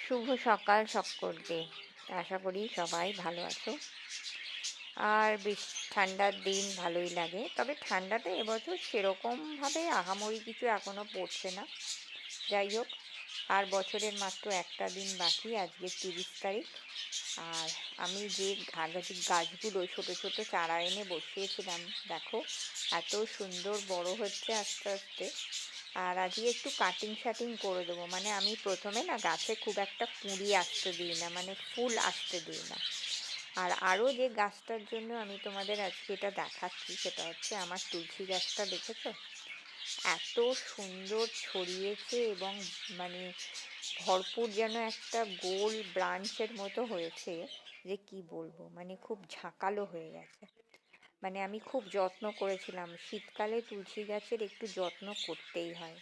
শুভ সকাল সকলকে। আশা করি সবাই ভালো আছো। আর বেশ ঠান্ডার দিন ভালোই লাগে, তবে ঠান্ডাটা এবছর সেরকমভাবে আহামরি কিছু এখনো পড়ছে না। যাই হোক, আর বছরের মাত্র একটা দিন বাকি, আজকে 30 তারিখ। আর আমি যে গাছগুলো ছোট ছোট চারা এনে বসিয়েছিলাম, দেখো এত সুন্দর বড় হচ্ছে আস্তে আস্তে। আর আজকে একটু কাটিং শাটিং করে দেবো, মানে আমি প্রথমে না গাছে খুব একটা কুঁড়ি আসতে দিই না, মানে ফুল আসতে দিই না। আর আরও যে গাছটার জন্য আমি তোমাদের আজকে এটা দেখাচ্ছি, সেটা হচ্ছে আমার তুলসী গাছটা। দেখেছো এত সুন্দর ছড়িয়েছে, এবং মানে ভরপুর যেন একটা গোল ব্রাঞ্চের মতো হয়েছে, যে কি বলবো, মানে খুব ঝাঁকালো হয়ে গেছে। মানে আমি খুব যত্ন করেছিলাম। শীতকালে তুলসী গাছের একটু যত্ন করতেই হয়।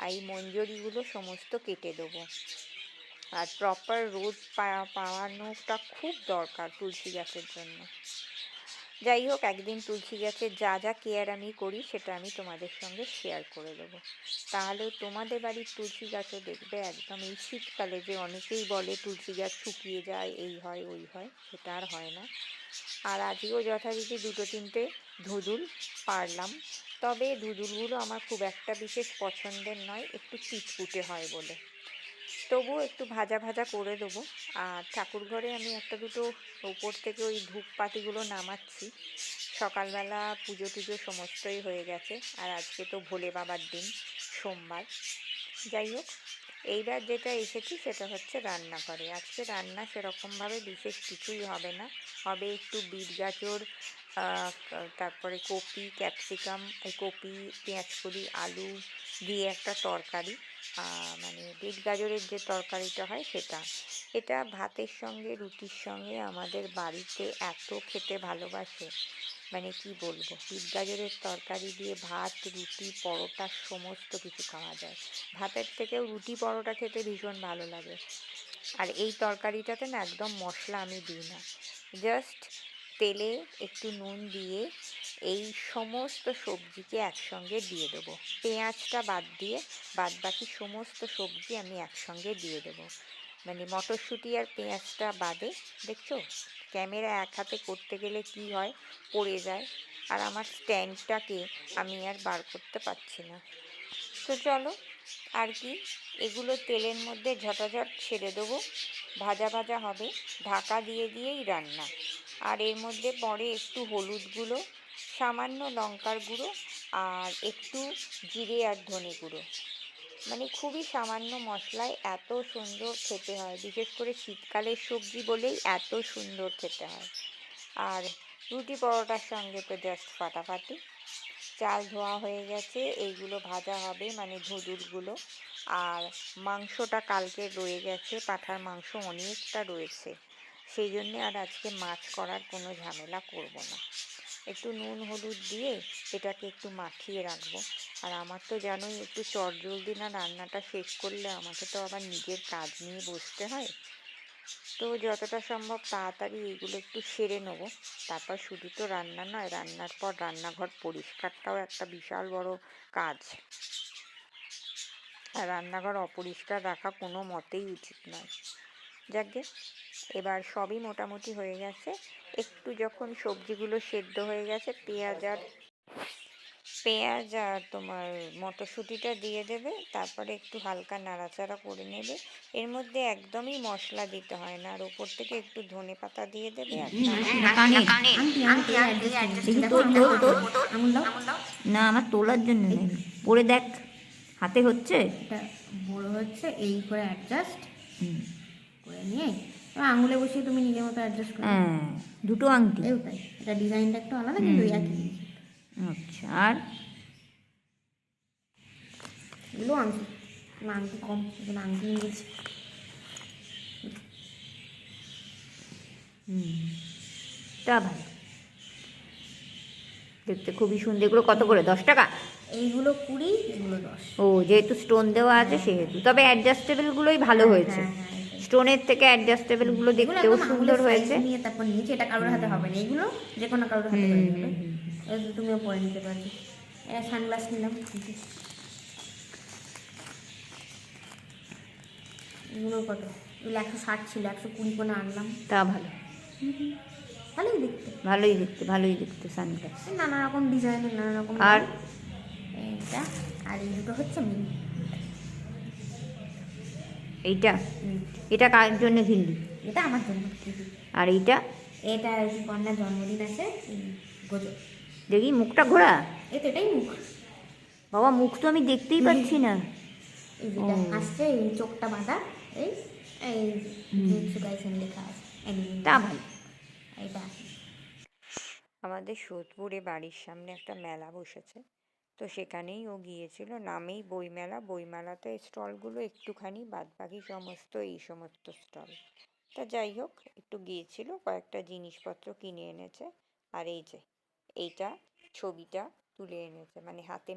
আর এই মঞ্জরিগুলো সমস্ত কেটে দেবো। আর প্রপার রোদ পাওয়ানোটা খুব দরকার তুলসী গাছের জন্য। যাই হোক, একদিন তুলসী গাছের যা যা কেয়ার আমি করি সেটা আমি তোমাদের সঙ্গে শেয়ার করে দেবো। তাহলে তোমাদের বাড়ির তুলসী গাছও দেখবে একদম এই শীতকালে, যে অনেকেই বলে তুলসী গাছ শুকিয়ে যায়, এই হয় ওই হয়, সেটা আর হয় না। আর আজকেও যথারীতি দুটো তিনটে ধুদুল পারলাম। তবে ধুদুলগুলো আমার খুব একটা বিশেষ পছন্দের নয়, একটু চিটকুটে হয় বলে। তবুও একটু ভাজা ভাজা করে দেবো। আর ঠাকুর ঘরে আমি একটা দুটো উপর থেকে ওই ধূপপাতিগুলো নামাচ্ছি। সকালবেলা পুজো টুজো সমস্তই হয়ে গেছে। আর আজকে তো ভোলে বাবার দিন, সোমবার। যাই হোক, এইবার যেটা এসেছি সেটা হচ্ছে রান্নাঘরে। আজকে রান্না সেরকমভাবে বিশেষ কিছুই হবে না। হবে একটু বিট গাজর, তারপরে কপি, ক্যাপসিকাম, কপি, পেঁয়াজকলি, আলু দিয়ে একটা তরকারি। মানে বিট গাজরের যে তরকারিটা হয় সেটা। এটা ভাতের সঙ্গে, রুটির সঙ্গে আমাদের বাড়িতে এত খেতে ভালোবাসে, মানে কি বলবো। বিট গাজরের তরকারি দিয়ে ভাত, রুটি, পরোটা সমস্ত কিছু খাওয়া যায়। ভাতের থেকেও রুটি পরোটা খেতে ভীষণ ভালো লাগে। আর এই তরকারিটাতে না একদম মশলা আমি দিই না, জাস্ট তেলে একটু নুন দিয়ে এই সমস্ত সবজিকে একসঙ্গে দিয়ে দেবো। পেঁয়াজটা বাদ দিয়ে বাদ বাকি সমস্ত সবজি আমি একসঙ্গে দিয়ে দেবো। মানে মটরশুঁটি আর পেঁয়াজটা বাদে। দেখছো ক্যামেরা এক হাতে করতে গেলে কি হয়, পড়ে যায়। আর আমার স্ট্যান্ডটাকে আমি আর বার করতে পারছি না। তো চলো, আর কি, এগুলো তেলের মধ্যে ঝটাঝট ছেড়ে দেবো। ভাজা ভাজা হবে, ঢাকা দিয়ে দিয়েই রান্না। আর এর মধ্যে পরে একটু হলুদ গুঁড়ো, সামান্য লঙ্কার গুঁড়ো, আর একটু জিরে আর ধনে গুঁড়ো। মানে খুবই সামান্য মশলায় এত সুন্দর খেতে হয়, বিশেষ করে শীতকালের সবজি বলেই এত সুন্দর খেতে হয়। আর রুটি পরোটার সঙ্গে তো জাস্ট ফাটাফাটি। চাল ধোয়া হয়ে গেছে, এইগুলো ভাজা হবে, মানে ধুদুলগুলো। আর মাংসটা কালকে রয়ে গেছে, পাঁঠার মাংস অনেকটা রয়েছে, সেই জন্যে আর আজকে মাছ করার কোনো ঝামেলা করব না। একটু নুন হলুদ দিয়ে এটাকে একটু মাখিয়ে রাখবো। আর আমার তো জানোই, একটু চটজলদি না রান্নাটা শেষ করলে আমাকে তো আবার নিজের কাজ নিয়ে বসতে হয়। তো যতটা সম্ভব তাড়াতাড়ি এইগুলো একটু সেরে নেবো। তারপর শুধু তো রান্না নয়, রান্নার পর রান্নাঘর পরিষ্কারটাও একটা বিশাল বড় কাজ। আর রান্নাঘর অপরিষ্কার রাখা কোনো মতেই উচিত নয়। যাকে এবার সবই মোটামুটি হয়ে গেছে। একটু যখন সবজিগুলো সেদ্ধ হয়ে গেছে, পেঁয়াজ আর তোমার মটরশুঁটিটা দিয়ে দেবে। তারপরে একটু হালকা নাড়াচাড়া করে নেবে। এর মধ্যে একদমই মশলা দিতে হয় না। আর ওপর থেকে একটু ধনে পাতা দিয়ে দেবে। আর না, আমার তোলার জন্য নেই, পরে দেখ হাতে হচ্ছে, এটা বড় হচ্ছে, এই করে অ্যাডজাস্ট করে নিয়ে এবার আঙুলে বসিয়ে তুমি নিজের মতো অ্যাডজাস্ট করো। হ্যাঁ, দুটো আংটি। এও তাই, এটা ডিজাইনটা একটু আলাদা কিন্তু একই জিনিস। আচ্ছা, আর এগুলো আংটি, আংটি কম, এগুলো আংটি নিয়েছি। তা ভালো, দেখতে খুবই সুন্দর। এগুলো কত করে, 10 টাকা? এইগুলো 20, এগুলো 10। ও, যেহেতু স্টোন দেওয়া আছে সেহেতু। তবে অ্যাডজাস্টেবলগুলোই ভালো হয়েছে, স্টোনের থেকে অ্যাডজাস্টেবলগুলো দেখতেও সুন্দর হয়েছে। নিয়ে তারপর নিয়েছি, এটা কারোর হাতে হবে না, এগুলো যে কোনো কারোর হাতে হয়ে যাবে। তুমিও পরে নিতে পারবে। সানগ্লাস নিলাম, এগুলো কত, এগুলো 160 ছিল, 120 করে আনলাম। তা ভালো, ভালোই দেখতে, ভালোই দেখতে সানগ্লাস। এই নানা রকম ডিজাইনের, নানা রকম আর দাম। এইটা আর এই দুটো হচ্ছে মিনি। এইটা, এটা কার জন্য কিনলি? এটা আমার জন্য। আর এইটা এটা এই যে কন্যার জন্মদিন আছে, গোজো। দেখি মুখটা ঘোরা। এই তো এটাই মুখ। বাবা মুখ তো আমি দেখতেই পাচ্ছি না। এই যেটা হাসছে, এই চোখটা বাঁধা, এই এই জুজুৎসু কাইসেন লেখা আছে। তা ভালো। এইটা আমাদের সোদপুরে বাড়ির সামনে একটা মেলা বসেছে, তো সেখানেই ও গিয়েছিল। নামেই বইমেলা, বইমেলাতে স্টলগুলো একটুখানি, বাদবাকি সমস্ত এই সমস্ত স্টল। তা যাই হোক, একটু গিয়েছিল, কয়েকটা জিনিসপত্র কিনে এনেছে। আর এই যে এইটা ছবিটা তুলে এনেছে, মানে হাতে